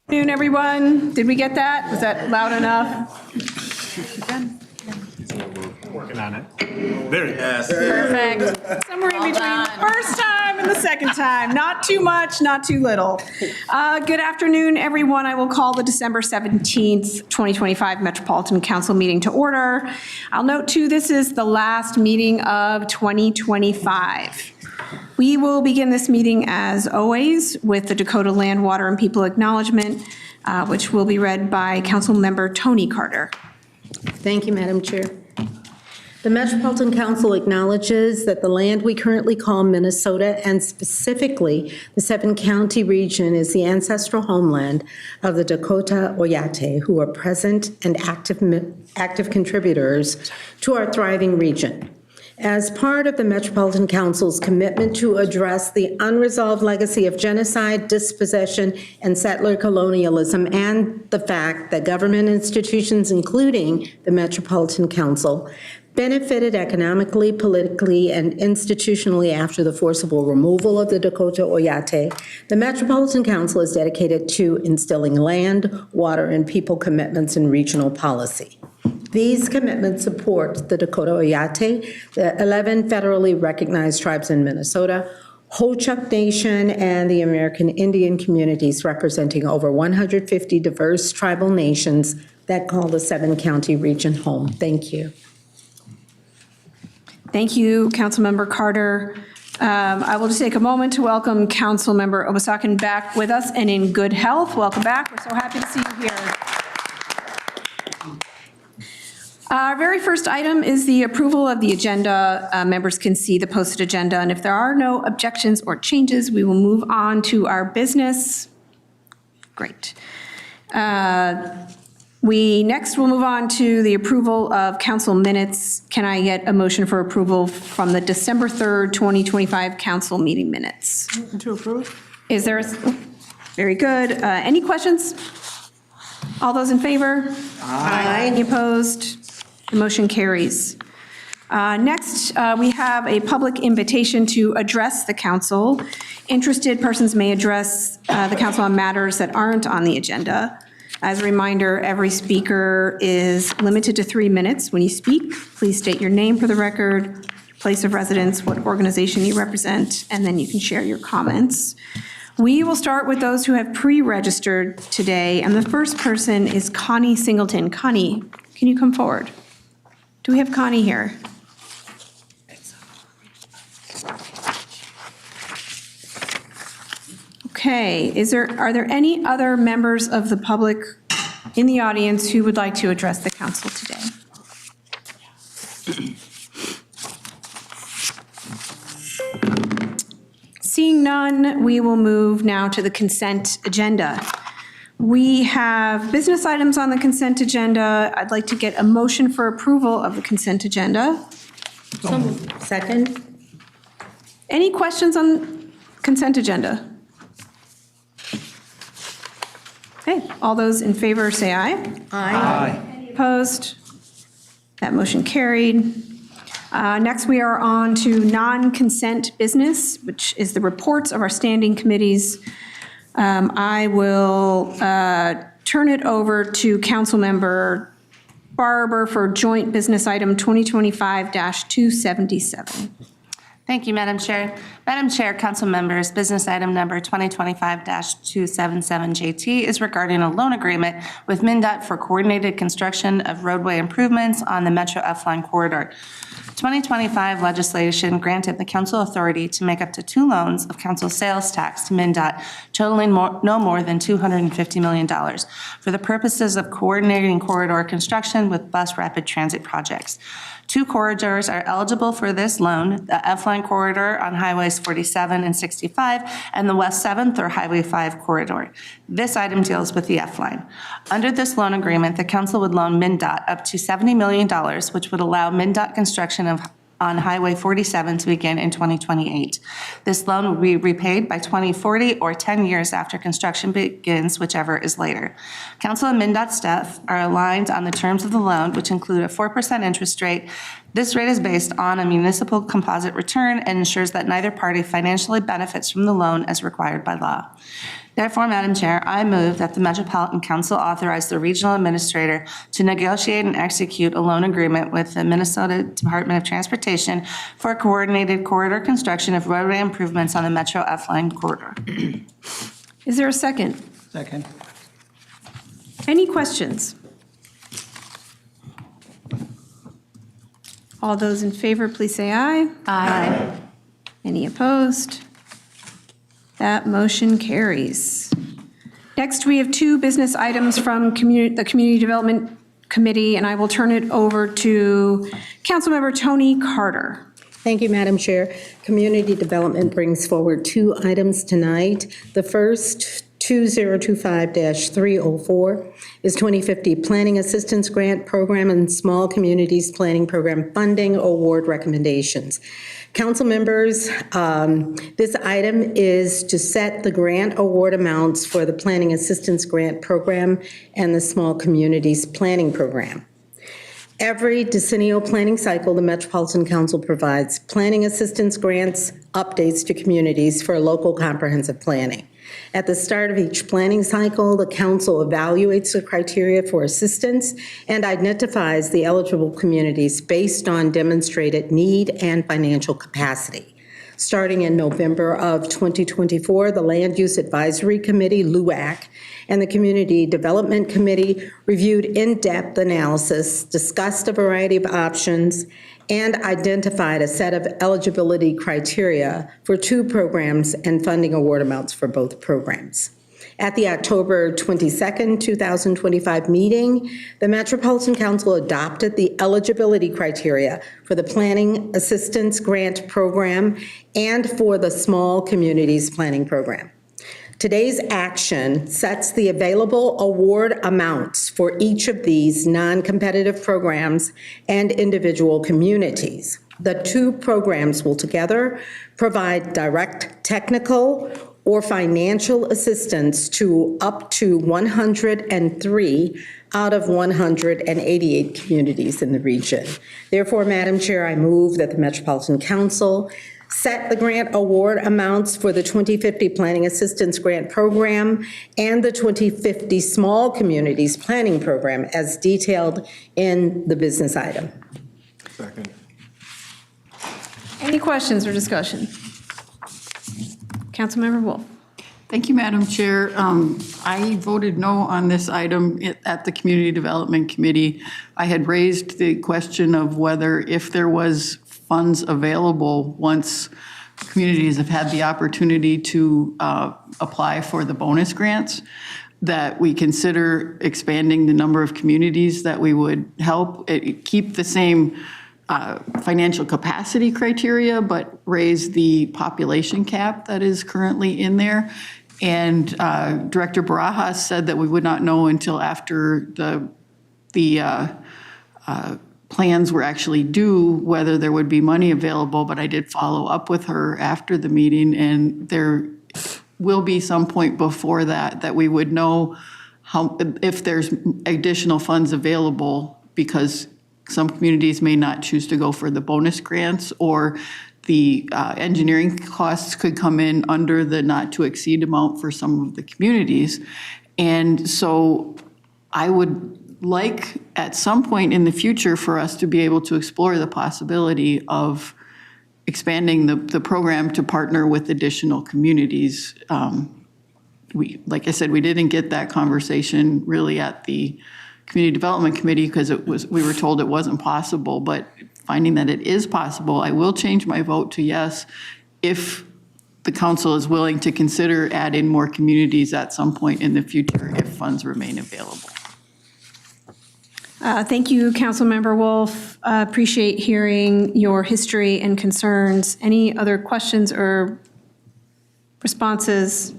Good afternoon, everyone. Did we get that? Was that loud enough? Working on it. There it is. Perfect. Somewhere in between the first time and the second time. Not too much, not too little. Good afternoon, everyone. I will call the December 17th, 2025 Metropolitan Council meeting to order. I'll note too, this is the last meeting of 2025. We will begin this meeting as always with the Dakota Land, Water, and People Acknowledgement, which will be read by Council Member Tony Carter. Thank you, Madam Chair. The Metropolitan Council acknowledges that the land we currently call Minnesota, and specifically the 7-county region, is the ancestral homeland of the Dakota Oyate, who are present and active contributors to our thriving region. As part of the Metropolitan Council's commitment to address the unresolved legacy of genocide, dispossession, and settler colonialism, and the fact that government institutions, including the Metropolitan Council, benefited economically, politically, and institutionally after the forcible removal of the Dakota Oyate, the Metropolitan Council is dedicated to instilling land, water, and people commitments in regional policy. These commitments support the Dakota Oyate, the 11 federally recognized tribes in Minnesota, Ho-Chunk Nation, and the American Indian communities representing over 150 diverse tribal nations that call the 7-county region home. Thank you. Thank you, Councilmember Carter. I will just take a moment to welcome Councilmember Obasakin back with us and in good health. Welcome back. We're so happy to see you here. Our very first item is the approval of the agenda. Members can see the posted agenda, and if there are no objections or changes, we will move on to our business. Great. We next will move on to the approval of council minutes. Can I get a motion for approval from the December 3rd, 2025 council meeting minutes? To approve? Is there, very good. Any questions? All those in favor? Aye. Any opposed? The motion carries. Next, we have a public invitation to address the council. Interested persons may address the council on matters that aren't on the agenda. As a reminder, every speaker is limited to 3 minutes. When you speak, please state your name for the record, place of residence, what organization you represent, and then you can share your comments. We will start with those who have pre-registered today, and the first person is Connie Singleton. Connie, can you come forward? Do we have Connie here? Okay, are there any other members of the public in the audience who would like to address the council today? Seeing none, we will move now to the consent agenda. We have business items on the consent agenda. I'd like to get a motion for approval of the consent agenda. Second. Any questions on consent agenda? Okay, all those in favor say aye. Aye. Any opposed? That motion carried. Next, we are on to non-consent business, which is the reports of our standing committees. I will turn it over to Councilmember Barber for joint business item 2025-277. Thank you, Madam Chair. Madam Chair, council members, business item number 2025-277JT is regarding a loan agreement with MnDOT for coordinated construction of roadway improvements on the Metro F-line corridor. 2025 legislation granted the council authority to make up to 2 loans of council sales tax to MnDOT totaling no more than $250 million for the purposes of coordinating corridor construction with bus rapid transit projects. 2 corridors are eligible for this loan, the F-line corridor on highways 47 and 65 and the West 7th or Highway 5 corridor. This item deals with the F-line. Under this loan agreement, the council would loan MnDOT up to $70 million, which would allow MnDOT construction on Highway 47 to begin in 2028. This loan will be repaid by 2040 or 10 years after construction begins, whichever is later. Council and MnDOT staff are aligned on the terms of the loan, which include a 4% interest rate. This rate is based on a municipal composite return and ensures that neither party financially benefits from the loan as required by law. Therefore, Madam Chair, I move that the Metropolitan Council authorize the regional administrator to negotiate and execute a loan agreement with the Minnesota Department of Transportation for coordinated corridor construction of roadway improvements on the Metro F-line corridor. Is there a second? Second. Any questions? All those in favor, please say aye. Aye. Any opposed? That motion carries. Next, we have two business items from the Community Development Committee, and I will turn it over to Councilmember Tony Carter. Thank you, Madam Chair. Community Development brings forward two items tonight. The first, 2025-304, is 2050 Planning Assistance Grant Program and Small Communities Planning Program Funding Award Recommendations. Council members, this item is to set the grant award amounts for the Planning Assistance Grant Program and the Small Communities Planning Program. Every decennial planning cycle, the Metropolitan Council provides planning assistance grants, updates to communities for local comprehensive planning. At the start of each planning cycle, the council evaluates the criteria for assistance and identifies the eligible communities based on demonstrated need and financial capacity. Starting in November of 2024, the Land Use Advisory Committee, LUAC, and the Community Development Committee reviewed in-depth analysis, discussed a variety of options, and identified a set of eligibility criteria for two programs and funding award amounts for both programs. At the October 22nd, 2025 meeting, the Metropolitan Council adopted the eligibility criteria for the Planning Assistance Grant Program and for the Small Communities Planning Program. Today's action sets the available award amounts for each of these non-competitive programs and individual communities. The two programs will together provide direct technical or financial assistance to up to 103 out of 188 communities in the region. Therefore, Madam Chair, I move that the Metropolitan Council set the grant award amounts for the 2050 Planning Assistance Grant Program and the 2050 Small Communities Planning Program as detailed in the business item. Second. Any questions or discussion? Councilmember Wolf. Thank you, Madam Chair. I voted no on this item at the Community Development Committee. I had raised the question of whether if there was funds available once communities have had the opportunity to apply for the bonus grants, that we consider expanding the number of communities that we would help, keep the same financial capacity criteria, but raise the population cap that is currently in there. And Director Barajas said that we would not know until after the plans were actually due whether there would be money available, but I did follow up with her after the meeting, and there will be some point before that we would know if there's additional funds available, because some communities may not choose to go for the bonus grants, or the engineering costs could come in under the not to exceed amount for some of the communities. And so I would like at some point in the future for us to be able to explore the possibility of expanding the program to partner with additional communities. Like I said, we didn't get that conversation really at the Community Development Committee because we were told it wasn't possible, but finding that it is possible, I will change my vote to yes if the council is willing to consider adding more communities at some point in the future if funds remain available. Thank you, Councilmember Wolf. Appreciate hearing your history and concerns. Any other questions or responses?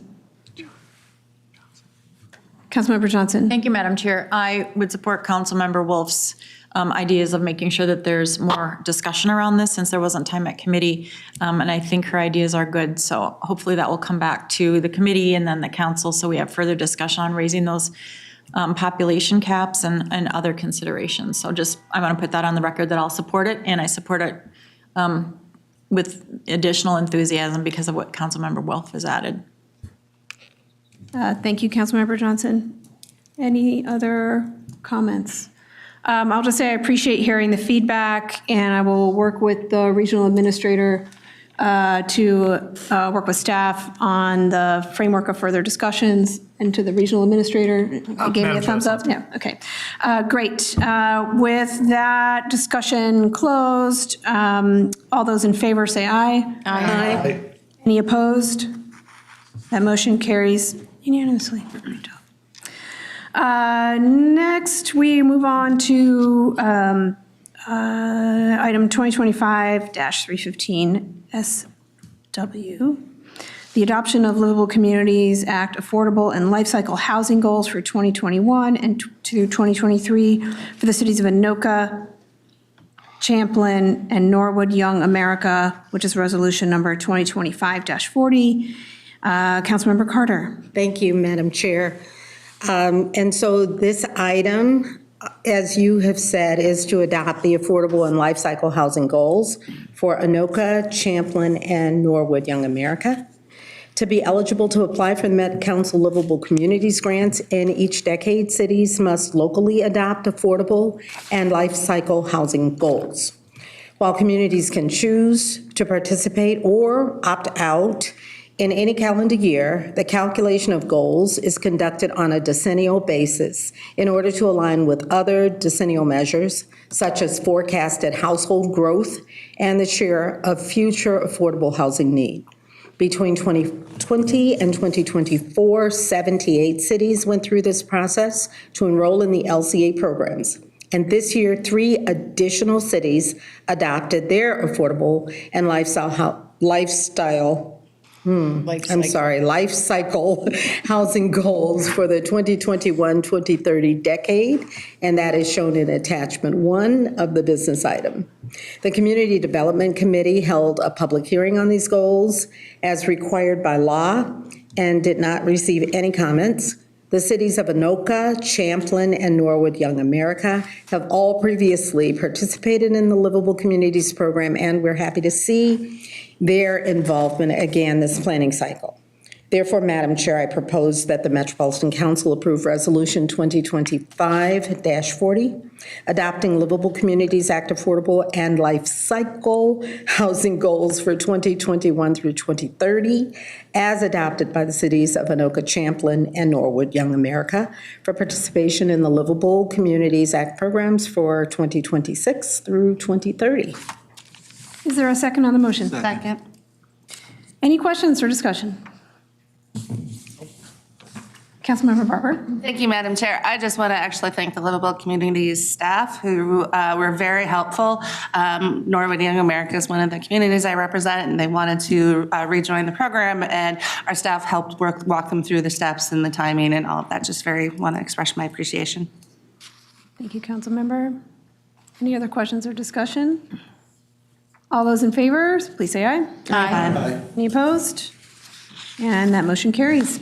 Councilmember Johnson. Thank you, Madam Chair. I would support Councilmember Wolf's ideas of making sure that there's more discussion around this since there wasn't time at committee. And I think her ideas are good. So hopefully that will come back to the committee and then the council so we have further discussion on raising those population caps and other considerations. So I want to put that on the record that I'll support it, and I support it with additional enthusiasm because of what Councilmember Wolf has added. Thank you, Councilmember Johnson. Any other comments? I'll just say I appreciate hearing the feedback, and I will work with the regional administrator to work with staff on the framework of further discussions, and to the regional administrator. You gave me a thumbs up? Yeah, okay. Great. With that discussion closed, all those in favor say aye. Aye. Any opposed? That motion carries unanimously. Great job. Next, we move on to item 2025-315 SW, the adoption of Livable Communities Act Affordable and Lifecycle Housing Goals for 2021 and to 2023 for the cities of Anoka, Champlin, and Norwood Young America, which is resolution number 2025-40. Councilmember Carter. Thank you, Madam Chair. And so this item, as you have said, is to adopt the affordable and life cycle housing goals for Anoka, Champlin, and Norwood Young America. To be eligible to apply for the Met Council Livable Communities grants in each decade, cities must locally adopt affordable and life cycle housing goals. While communities can choose to participate or opt out in any calendar year, the calculation of goals is conducted on a decennial basis in order to align with other decennial measures, such as forecasted household growth and the share of future affordable housing need. Between 2020 and 2024, 78 cities went through this process to enroll in the LCA programs. And this year, 3 additional cities adopted their affordable and life cycle housing goals for the 2021-2030 decade, and that is shown in attachment 1 of the business item. The Community Development Committee held a public hearing on these goals as required by law and did not receive any comments. The cities of Anoka, Champlin, and Norwood Young America have all previously participated in the Livable Communities program, and we're happy to see their involvement again this planning cycle. Therefore, Madam Chair, I propose that the Metropolitan Council approve Resolution 2025-40, adopting Livable Communities Act Affordable and Life Cycle Housing Goals for 2021 through 2030, as adopted by the cities of Anoka, Champlin, and Norwood Young America for participation in the Livable Communities Act programs for 2026 through 2030. Is there a second on the motion? Second. Any questions or discussion? Councilmember Barber. Thank you, Madam Chair. I just want to actually thank the Livable Communities staff who were very helpful. Norwood Young America is one of the communities I represent, and they wanted to rejoin the program, and our staff helped walk them through the steps and the timing and all of that. Just want to express my appreciation. Thank you, Councilmember. Any other questions or discussion? All those in favor, please say aye. Aye. Any opposed? And that motion carries.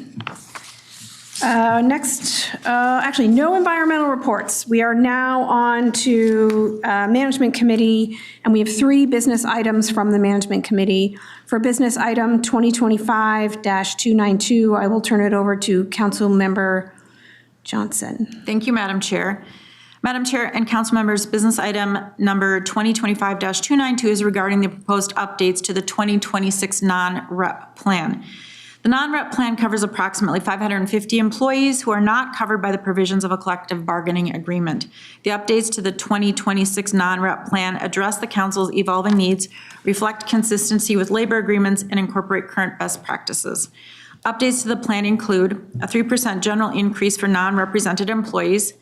Next, actually, no environmental reports. We are now on to Management Committee, and we have 3 business items from the Management Committee. For business item 2025-292, I will turn it over to Councilmember Johnson. Thank you, Madam Chair. Madam Chair and council members, business item number 2025-292 is regarding the proposed updates to the 2026 non-rep plan. The non-rep plan covers approximately 550 employees who are not covered by the provisions of a collective bargaining agreement. The updates to the 2026 non-rep plan address the council's evolving needs, reflect consistency with labor agreements, and incorporate current best practices. Updates to the plan include a 3% general increase for non-represented employees,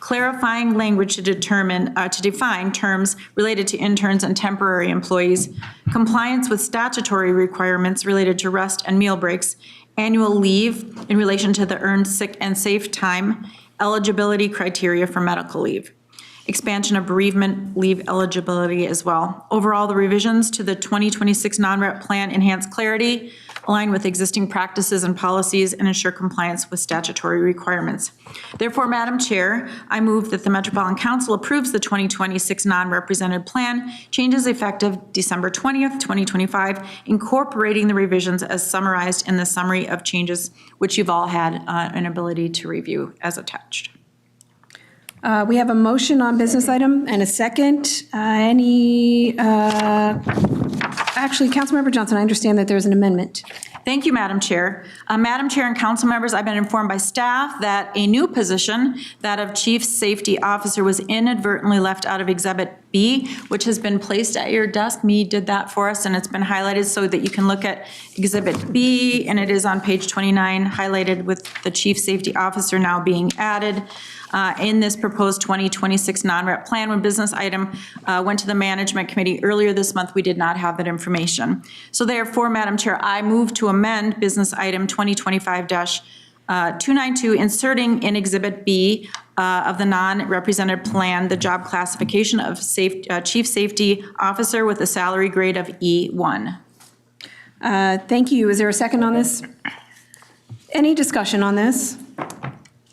clarifying language to define terms related to interns and temporary employees, compliance with statutory requirements related to rest and meal breaks, annual leave in relation to the earned sick and safe time, eligibility criteria for medical leave, expansion of bereavement leave eligibility as well. Overall, the revisions to the 2026 non-rep plan enhance clarity, align with existing practices and policies, and ensure compliance with statutory requirements. Therefore, Madam Chair, I move that the Metropolitan Council approves the 2026 non-represented plan, changes effective December 20th, 2025, incorporating the revisions as summarized in the summary of changes, which you've all had an ability to review as attached. We have a motion on business item and a second. Actually, Councilmember Johnson, I understand that there's an amendment. Thank you, Madam Chair. Madam Chair and council members, I've been informed by staff that a new position, that of Chief Safety Officer, was inadvertently left out of Exhibit B, which has been placed at your desk. Me did that for us, and it's been highlighted so that you can look at Exhibit B, and it is on page 29, highlighted with the Chief Safety Officer now being added. In this proposed 2026 non-rep plan, when business item went to the management committee earlier this month, we did not have that information. So therefore, Madam Chair, I move to amend business item 2025-292, inserting in Exhibit B of the non-represented plan, the job classification of Chief Safety Officer with a salary grade of E1. Thank you. Is there a second on this? Any discussion on this?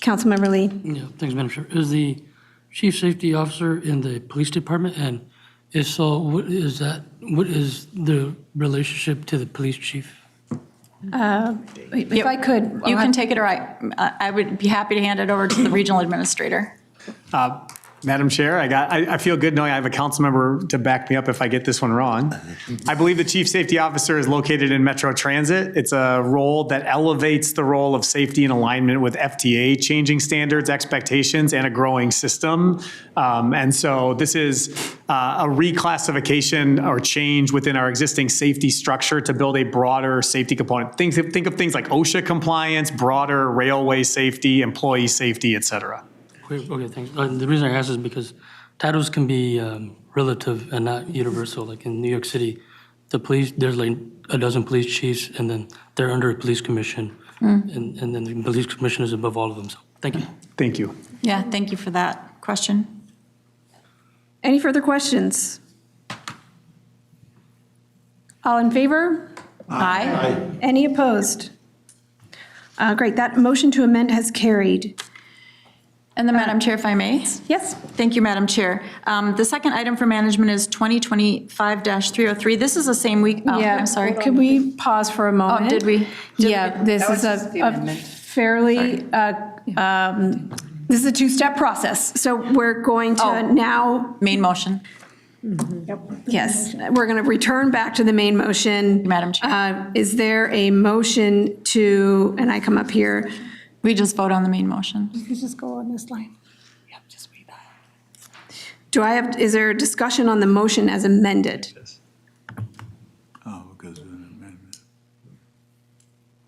Councilmember Lee. Yeah, thanks, Madam Chair. Is the chief safety officer in the police department? And if so, what is the relationship to the police chief? If I could. You can take it, or I would be happy to hand it over to the regional administrator. Madam Chair, I feel good knowing I have a council member to back me up if I get this one wrong. I believe the Chief Safety Officer is located in Metro Transit. It's a role that elevates the role of safety in alignment with FTA changing standards, expectations, and a growing system. And so this is a reclassification or change within our existing safety structure to build a broader safety component. Think of things like OSHA compliance, broader railway safety, employee safety, et cetera. Okay, thanks. The reason I ask is because titles can be relative and not universal. Like in New York City, the police, there's like a dozen police chiefs, and then they're under a police commission, and then the police commission is above all of them. So thank you. Thank you. Yeah, thank you for that question. Any further questions? All in favor? Aye. Any opposed? Great, that motion to amend has carried. And then, Madam Chair, if I may? Yes? Thank you, Madam Chair. The second item for management is 2025-303. This is the same week. Oh, Yeah, I'm sorry. Could we pause for a moment? Oh, did we? Yeah, this is a fairly, this is a two-step process. So we're going to now, Main motion. yes, we're going to return back to the main motion. Madam Chair. Is there a motion to, and I come up here, We just vote on the main motion. you just go on this line. Yeah, just read that. Is there a discussion on the motion as amended? Oh, because of an amendment.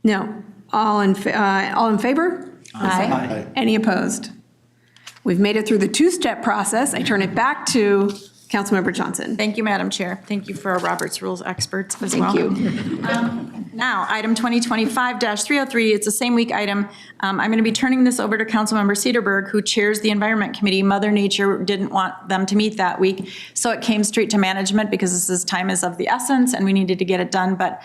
No. All in favor? Aye. Any opposed? We've made it through the two-step process. I turn it back to Councilmember Johnson. Thank you, Madam Chair. Thank you for our Roberts Rules experts as well. Thank you. Now, item 2025-303, it's the same week item. I'm going to be turning this over to Councilmember Cedarberg, who chairs the Environment Committee. Mother Nature didn't want them to meet that week, so it came straight to management because time is of the essence and we needed to get it done. But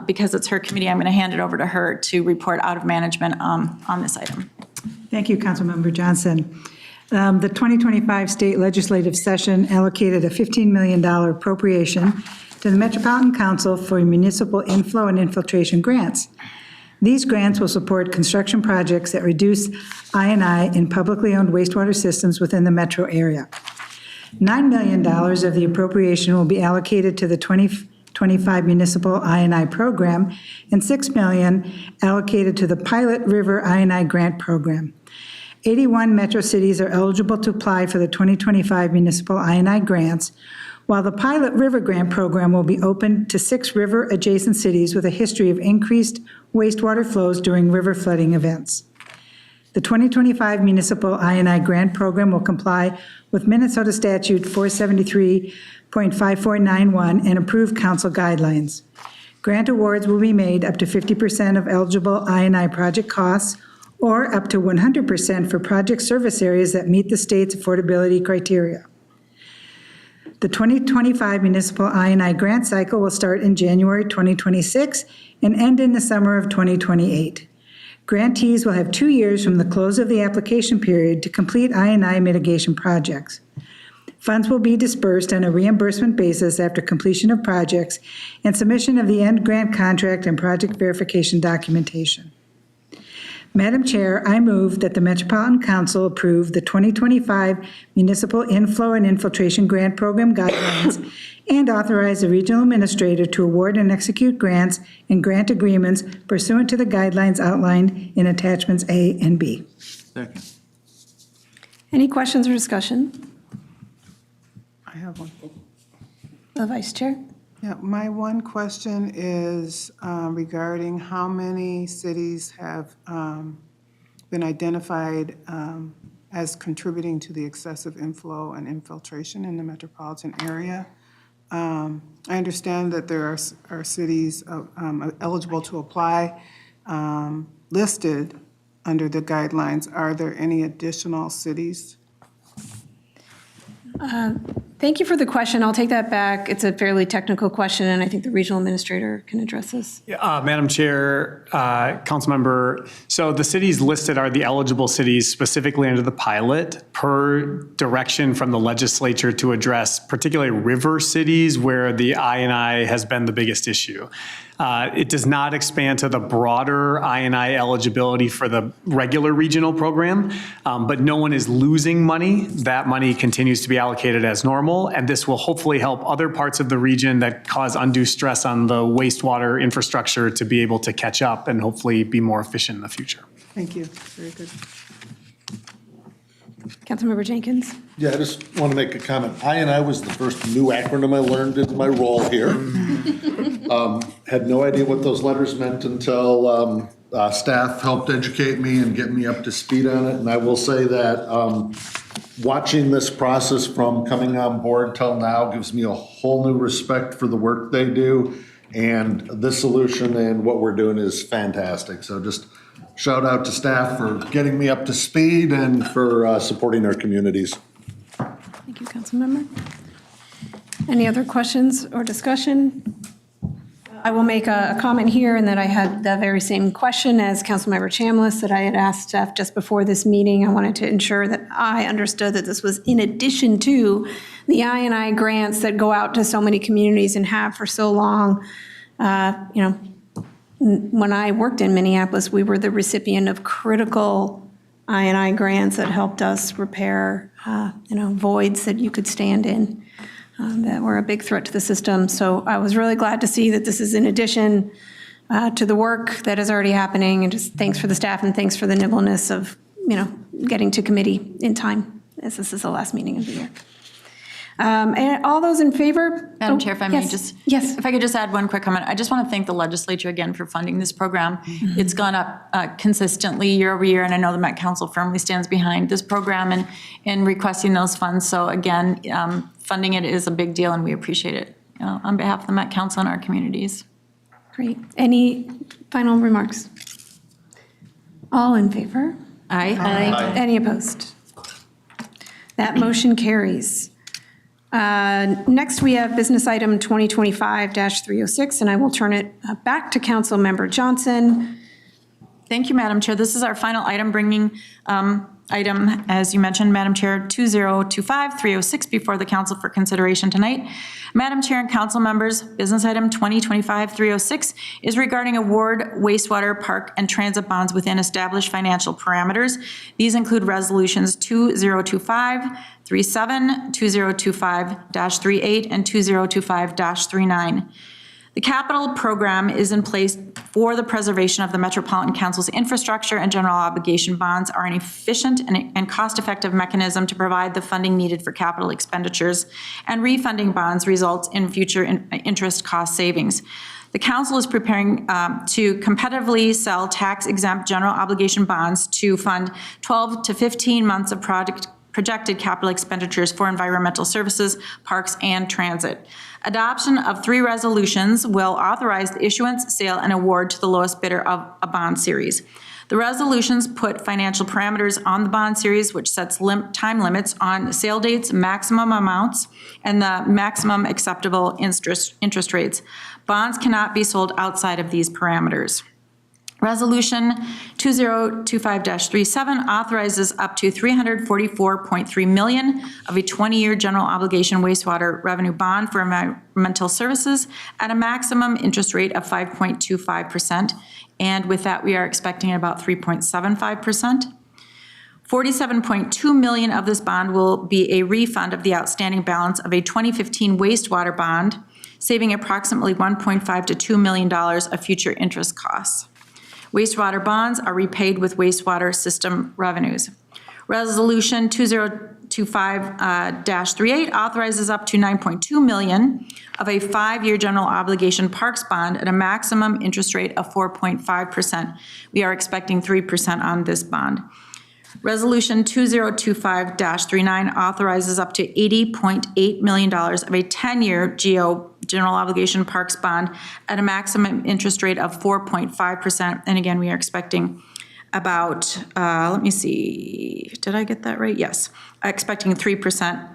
because it's her committee, I'm going to hand it over to her to report out of management on this item. Thank you, Councilmember Johnson. The 2025 state legislative session allocated a $15 million appropriation to the Metropolitan Council for municipal inflow and infiltration grants. These grants will support construction projects that reduce I&I in publicly owned wastewater systems within the metro area. $9 million of the appropriation will be allocated to the 2025 municipal I&I program, and $6 million allocated to the Pilot River I&I grant program. 81 metro cities are eligible to apply for the 2025 municipal I&I grants, while the Pilot River Grant Program will be open to 6 river-adjacent cities with a history of increased wastewater flows during river flooding events. The 2025 Municipal I&I Grant Program will comply with Minnesota Statute 473.5491 and approved council guidelines. Grant awards will be made up to 50% of eligible I&I project costs or up to 100% for project service areas that meet the state's affordability criteria. The 2025 municipal I&I grant cycle will start in January 2026 and end in the summer of 2028. Grantees will have 2 years from the close of the application period to complete I&I mitigation projects. Funds will be dispersed on a reimbursement basis after completion of projects and submission of the end grant contract and project verification documentation. Madam Chair, I move that the Metropolitan Council approve the 2025 Municipal Inflow and Infiltration Grant Program guidelines and authorize the regional administrator to award and execute grants and grant agreements pursuant to the guidelines outlined in attachments A and B. Second. Any questions or discussion? I have one. The Vice Chair? Yeah, my one question is regarding how many cities have been identified as contributing to the excessive inflow and infiltration in the metropolitan area. I understand that there are cities eligible to apply listed under the guidelines. Are there any additional cities? Thank you for the question. I'll take that back. It's a fairly technical question, and I think the regional administrator can address this. Madam Chair, Councilmember, so the cities listed are the eligible cities specifically under the pilot per direction from the legislature to address particularly river cities where the I&I has been the biggest issue. It does not expand to the broader I&I eligibility for the regular regional program, but no one is losing money. That money continues to be allocated as normal, and this will hopefully help other parts of the region that cause undue stress on the wastewater infrastructure to be able to catch up and hopefully be more efficient in the future. Thank you. Very good. Councilmember Jenkins? Yeah, I just want to make a comment. I&I was the first new acronym I learned in my role here. Had no idea what those letters meant until staff helped educate me and get me up to speed on it. And I will say that watching this process from coming on board till now gives me a whole new respect for the work they do. And this solution and what we're doing is fantastic. So just shout out to staff for getting me up to speed and for supporting our communities. Thank you, Councilmember. Any other questions or discussion? I will make a comment here in that I had the very same question as Councilmember Chambliss that I had asked staff just before this meeting. I wanted to ensure that I understood that this was in addition to the I&I grants that go out to so many communities and have for so long. When I worked in Minneapolis, we were the recipient of critical I&I grants that helped us repair, voids that you could stand in that were a big threat to the system. So I was really glad to see that this is in addition to the work that is already happening. And just thanks for the staff and thanks for the nimbleness of, getting to committee in time, as this is the last meeting of the year. And all those in favor? Madam Chair, if I may Yes. if I could just add one quick comment. I just want to thank the legislature again for funding this program. It's gone up consistently year over year, and I know the Met Council firmly stands behind this program and requesting those funds. So again, funding it is a big deal, and we appreciate it on behalf of the Met Council and our communities. Great. Any final remarks? All in favor? Aye. Any opposed? That motion carries. Next, we have business item 2025-306, and I will turn it back to Councilmember Johnson. Thank you, Madam Chair. This is our final item, bringing item, as you mentioned, Madam Chair, 2025-306 before the council for consideration tonight. Madam Chair and council members, business item 2025-306 is regarding award wastewater, park, and transit bonds within established financial parameters. These include resolutions 2025-37, 2025-38, and 2025-39. The capital program is in place for the preservation of the Metropolitan Council's infrastructure, and general obligation bonds are an efficient and cost-effective mechanism to provide the funding needed for capital expenditures, and refunding bonds results in future interest cost savings. The council is preparing to competitively sell tax-exempt general obligation bonds to fund 12 to 15 months of projected capital expenditures for environmental services, parks, and transit. Adoption of 3 resolutions will authorize the issuance, sale, and award to the lowest bidder of a bond series. The resolutions put financial parameters on the bond series, which sets time limits on sale dates, maximum amounts, and the maximum acceptable interest rates. Bonds cannot be sold outside of these parameters. Resolution 2025-37 authorizes up to $344.3 million of a 20-year general obligation wastewater revenue bond for environmental services at a maximum interest rate of 5.25%. And with that, we are expecting about 3.75%. $47.2 million of this bond will be a refund of the outstanding balance of a 2015 wastewater bond, saving approximately $1.5 to $2 million of future interest costs. Wastewater bonds are repaid with wastewater system revenues. Resolution 2025-38 authorizes up to $9.2 million of a 5-year general obligation parks bond at a maximum interest rate of 4.5%. We are expecting 3% on this bond. Resolution 2025-39 authorizes up to $80.8 million of a 10-year general obligation parks bond at a maximum interest rate of 4.5%. And again, we are expecting about, let me see, did I get that right? Yes, expecting 3%.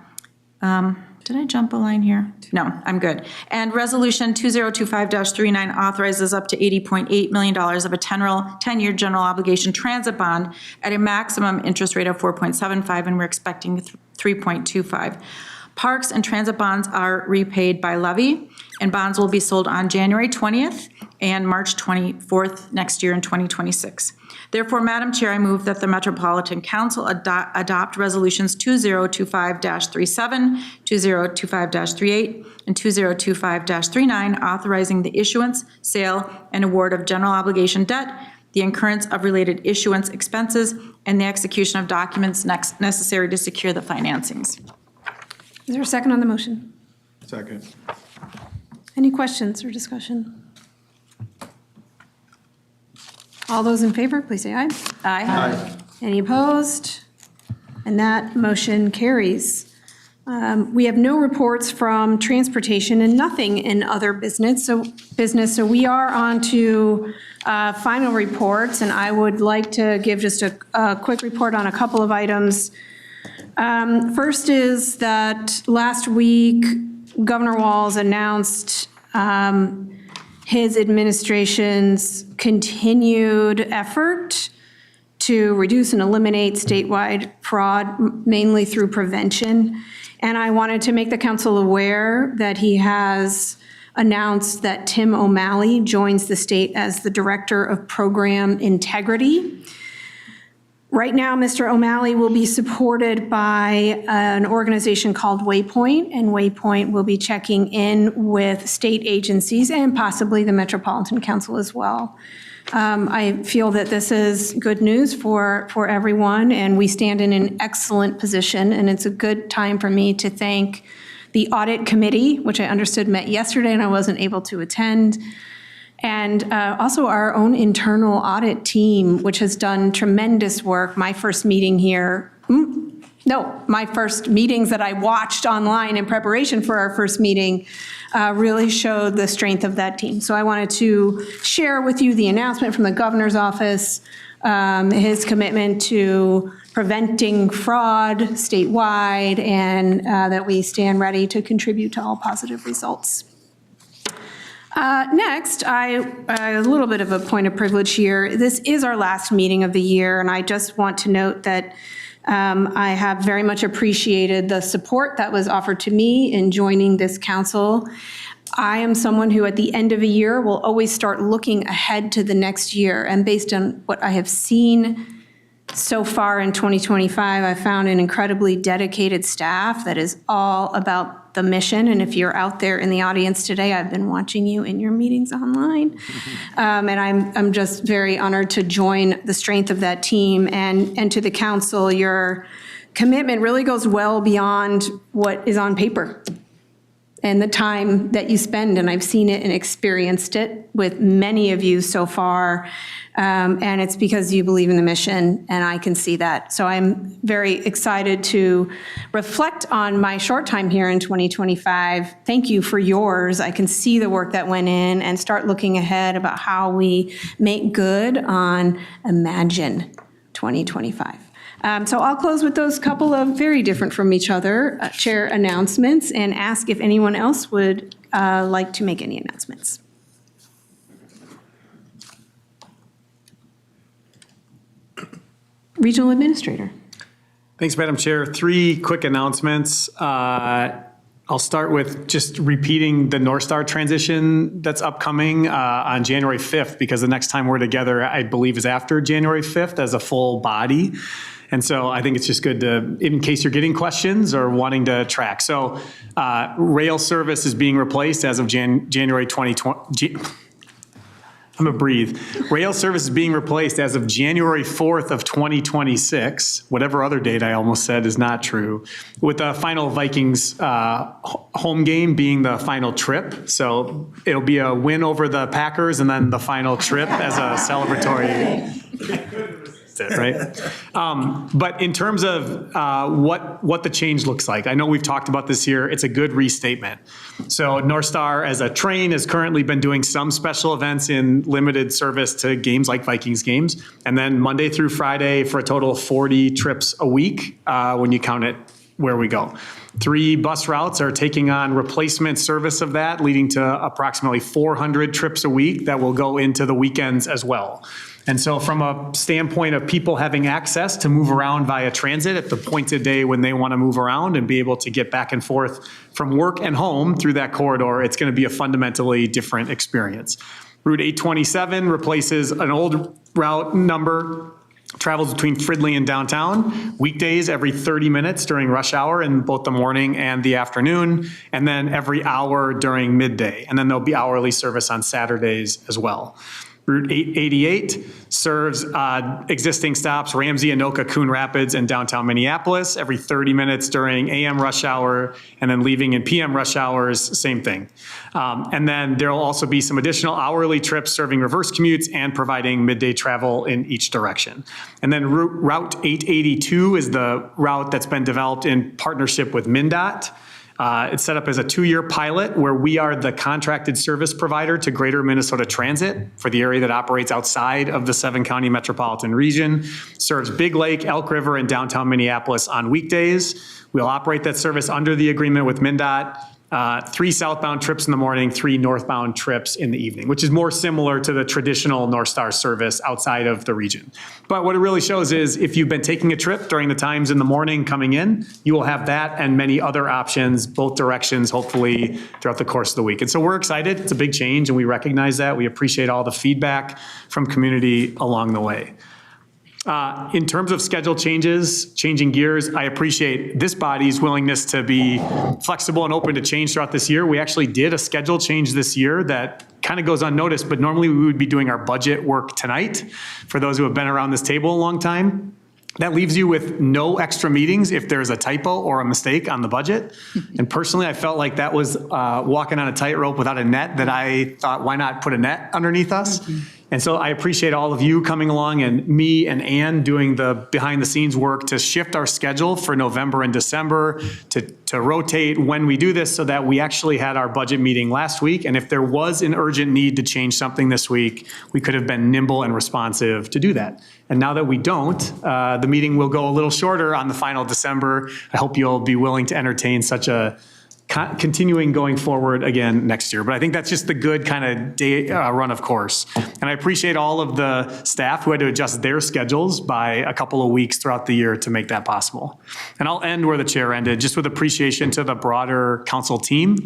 Did I jump a line here? No, I'm good. And Resolution 2025-39 authorizes up to $80.8 million of a 10-year general obligation transit bond at a maximum interest rate of 4.75, and we're expecting 3.25. Parks and transit bonds are repaid by levy, and bonds will be sold on January 20th and March 24th next year in 2026. Therefore, Madam Chair, I move that the Metropolitan Council adopt Resolutions 2025-37, 2025-38, and 2025-39, authorizing the issuance, sale, and award of general obligation debt, the incurrence of related issuance expenses, and the execution of documents necessary to secure the financings. Is there a second on the motion? Second. Any questions or discussion? All those in favor, please say aye. Aye. Any opposed? And that motion carries. We have no reports from transportation and nothing in other business. So we are on to final reports, and I would like to give just a quick report on a couple of items. First is that last week, Governor Walz announced his administration's continued effort to reduce and eliminate statewide fraud, mainly through prevention. And I wanted to make the council aware that he has announced that Tim O'Malley joins the state as the Director of Program Integrity. Right now, Mr. O'Malley will be supported by an organization called Waypoint, and Waypoint will be checking in with state agencies and possibly the Metropolitan Council as well. I feel that this is good news for everyone, and we stand in an excellent position, and it's a good time for me to thank the Audit Committee, which I understood met yesterday and I wasn't able to attend, and also our own internal audit team, which has done tremendous work. My first meeting here, my first meetings that I watched online in preparation for our first meeting really showed the strength of that team. So I wanted to share with you the announcement from the governor's office, his commitment to preventing fraud statewide, and that we stand ready to contribute to all positive results. Next, a little bit of a point of privilege here. This is our last meeting of the year, and I just want to note that I have very much appreciated the support that was offered to me in joining this council. I am someone who at the end of a year will always start looking ahead to the next year, and based on what I have seen so far in 2025, I found an incredibly dedicated staff that is all about the mission. And if you're out there in the audience today, I've been watching you in your meetings online. And I'm just very honored to join the strength of that team. And to the council, your commitment really goes well beyond what is on paper. and the time that you spend, and I've seen it and experienced it with many of you so far, and it's because you believe in the mission, and I can see that. So I'm very excited to reflect on my short time here in 2025. Thank you for yours. I can see the work that went in and start looking ahead about how we make good on Imagine 2025. So I'll close with those couple of very different from each other chair announcements and ask if anyone else would like to make any announcements. Regional Administrator. Thanks, Madam Chair. 3 quick announcements. I'll start with just repeating the North Star transition that's upcoming on January 5th, because the next time we're together, I believe, is after January 5th as a full body. And so I think it's just good to, in case you're getting questions or wanting to track. So rail service is being replaced as of January 2020. I'm gonna breathe. Rail service is being replaced as of January 4th of 2026. Whatever other date I almost said is not true. With the final Vikings home game being the final trip. So it'll be a win over the Packers and then the final trip as a celebratory. Right? But in terms of what the change looks like, I know we've talked about this here. It's a good restatement. So North Star as a train has currently been doing some special events in limited service to games like Vikings games. And then Monday through Friday for a total of 40 trips a week when you count it where we go. 3 bus routes are taking on replacement service of that, leading to approximately 400 trips a week that will go into the weekends as well. And so from a standpoint of people having access to move around via transit at the point of day when they want to move around and be able to get back and forth from work and home through that corridor, it's going to be a fundamentally different experience. Route 827 replaces an old route number, travels between Fridley and downtown, weekdays every 30 minutes during rush hour in both the morning and the afternoon, and then every hour during midday. And then there'll be hourly service on Saturdays as well. Route 888 serves existing stops Ramsey, Anoka, Coon Rapids, and downtown Minneapolis every 30 minutes during AM rush hour, and then leaving in PM rush hours, same thing. And then there'll also be some additional hourly trips serving reverse commutes and providing midday travel in each direction. And then Route 882 is the route that's been developed in partnership with MnDOT. It's set up as a 2-year pilot where we are the contracted service provider to Greater Minnesota Transit for the area that operates outside of the 7-county metropolitan region, serves Big Lake, Elk River, and downtown Minneapolis on weekdays. We'll operate that service under the agreement with MnDOT. 3 southbound trips in the morning, 3 northbound trips in the evening, which is more similar to the traditional North Star service outside of the region. But what it really shows is if you've been taking a trip during the times in the morning coming in, you will have that and many other options, both directions, hopefully throughout the course of the week. And so we're excited. It's a big change and we recognize that. We appreciate all the feedback from community along the way. In terms of schedule changes, changing gears, I appreciate this body's willingness to be flexible and open to change throughout this year. We actually did a schedule change this year that kind of goes unnoticed, but normally we would be doing our budget work tonight. For those who have been around this table a long time, that leaves you with no extra meetings if there's a typo or a mistake on the budget. And personally, I felt like that was walking on a tightrope without a net that I thought, why not put a net underneath us? And so I appreciate all of you coming along and me and Ann doing the behind the scenes work to shift our schedule for November and December to rotate when we do this so that we actually had our budget meeting last week. And if there was an urgent need to change something this week, we could have been nimble and responsive to do that. And now that we don't, the meeting will go a little shorter on the final December. I hope you'll be willing to entertain such a continuing going forward again next year. But I think that's just the good kind of day run of course. And I appreciate all of the staff who had to adjust their schedules by a couple of weeks throughout the year to make that possible. And I'll end where the chair ended, just with appreciation to the broader council team.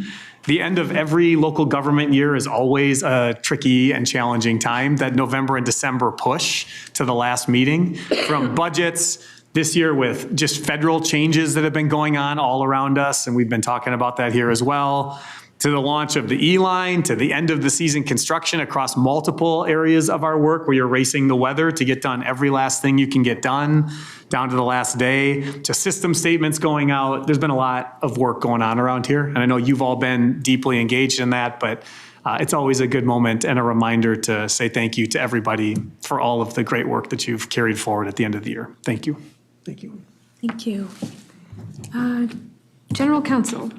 The end of every local government year is always a tricky and challenging time. That November and December push to the last meeting, from budgets, this year with just federal changes that have been going on all around us, and we've been talking about that here as well. to the launch of the E-line, to the end of the season construction across multiple areas of our work where you're racing the weather to get done every last thing you can get done, down to the last day, to system statements going out. There's been a lot of work going on around here, and I know you've all been deeply engaged in that, but it's always a good moment and a reminder to say thank you to everybody for all of the great work that you've carried forward at the end of the year. Thank you. Thank you. Thank you. General Counsel.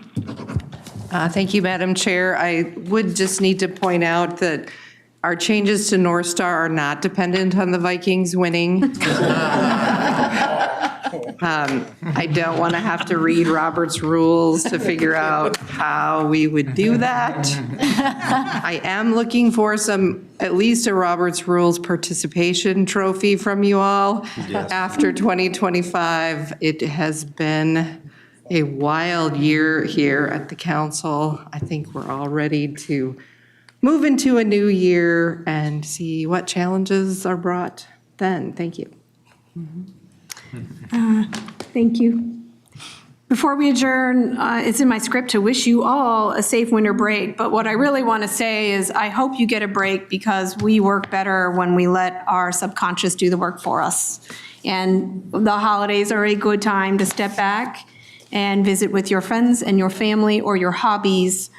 Thank you, Madam Chair. I would just need to point out that our changes to North Star are not dependent on the Vikings winning. I don't want to have to read Robert's rules to figure out how we would do that. I am looking for at least a Robert's Rules participation trophy from you all. After 2025, it has been a wild year here at the council. I think we're all ready to move into a new year and see what challenges are brought then. Thank you. Thank you. Before we adjourn, it's in my script to wish you all a safe winter break, but what I really want to say is I hope you get a break because we work better when we let our subconscious do the work for us. And the holidays are a good time to step back and visit with your friends and your family or your hobbies,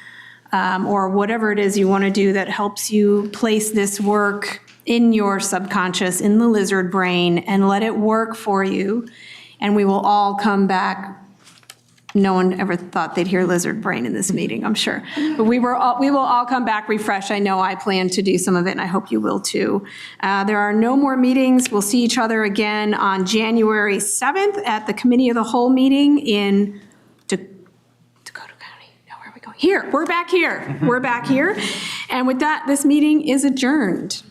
or whatever it is you want to do that helps you place this work in your subconscious, in the lizard brain, and let it work for you. And we will all come back. No one ever thought they'd hear lizard brain in this meeting, I'm sure. But we will all come back refreshed. I know I plan to do some of it, and I hope you will too. There are no more meetings. We'll see each other again on January 7th at the Committee of the Whole meeting in Dakota County. No, where are we going? Here, we're back here. We're back here. And with that, this meeting is adjourned.